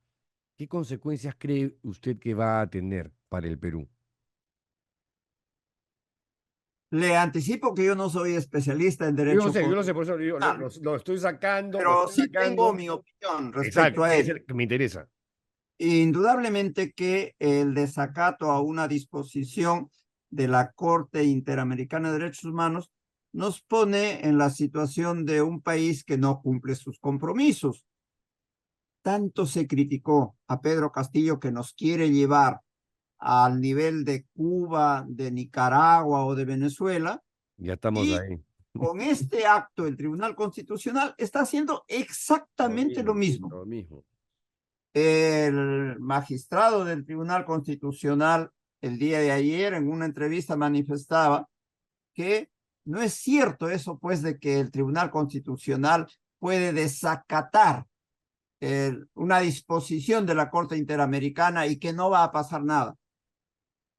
S6: ¿qué consecuencias cree usted que va a tener para el Perú?
S7: Le anticipo que yo no soy especialista en derecho.
S6: Yo no sé, por eso lo estoy sacando.
S7: Pero sí tengo mi opinión respecto a él.
S6: Me interesa.
S7: Indudablemente que el desacato a una disposición de la Corte Interamericana de Derechos Humanos nos pone en la situación de un país que no cumple sus compromisos. Tanto se criticó a Pedro Castillo que nos quiere llevar al nivel de Cuba, de Nicaragua o de Venezuela.
S6: Ya estamos
S7: Y
S6: ahí.
S7: con este acto, el Tribunal Constitucional está haciendo exactamente lo mismo.
S6: Lo mismo.
S7: El magistrado del Tribunal Constitucional el día de ayer en una entrevista manifestaba que no es cierto eso, pues, de que el Tribunal Constitucional puede desacatar una disposición de la Corte Interamericana y que no va a pasar nada.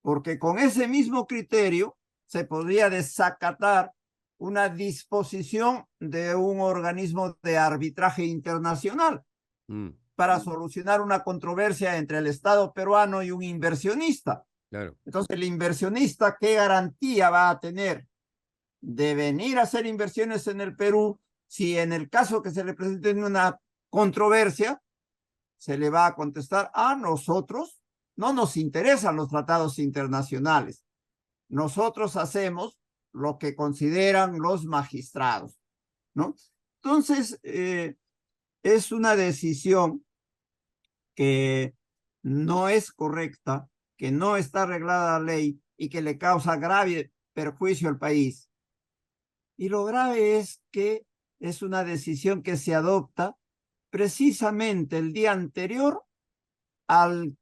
S7: Porque con ese mismo criterio se podría desacatar una disposición de un organismo de arbitraje internacional para solucionar una controversia entre el Estado peruano y un inversionista.
S6: Claro.
S7: Entonces, el inversionista, ¿qué garantía va a tener de venir a hacer inversiones en el Perú si en el caso que se le presente una controversia se le va a contestar a nosotros? No nos interesan los tratados internacionales. Nosotros hacemos lo que consideran los magistrados, ¿no? Entonces, es una decisión que no es correcta, que no está arreglada la ley y que le causa grave perjuicio al país. Y lo grave es que es una decisión que se adopta precisamente el día anterior al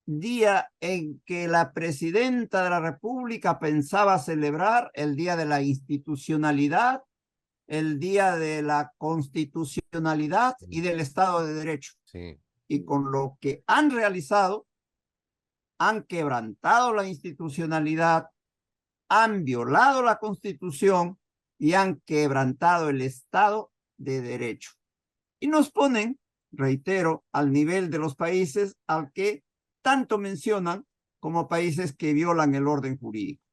S7: día en que la presidenta de la República pensaba celebrar el Día de la Institucionalidad, el Día de la Constitucionalidad y del Estado de Derecho.
S6: Sí.
S7: Y con lo que han realizado, han quebrantado la institucionalidad, han violado la Constitución y han quebrantado el Estado de Derecho. Y nos ponen, reitero, al nivel de los países al que tanto mencionan como países que violan el orden jurídico.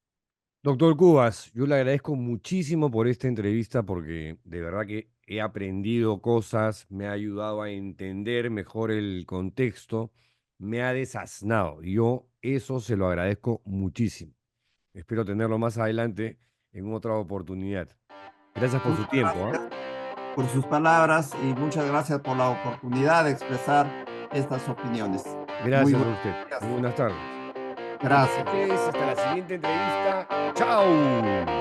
S6: Doctor Cubas, yo le agradezco muchísimo por esta entrevista porque de verdad que he aprendido cosas, me ha ayudado a entender mejor el contexto, me ha desasnado. Yo eso se lo agradezco muchísimo. Espero tenerlo más adelante en otra oportunidad. Gracias por su tiempo.
S7: Por sus palabras y muchas gracias por la oportunidad de expresar estas opiniones.
S6: Gracias a usted. Muy buenas tardes.
S7: Gracias.
S6: Hasta la siguiente entrevista. ¡Chao!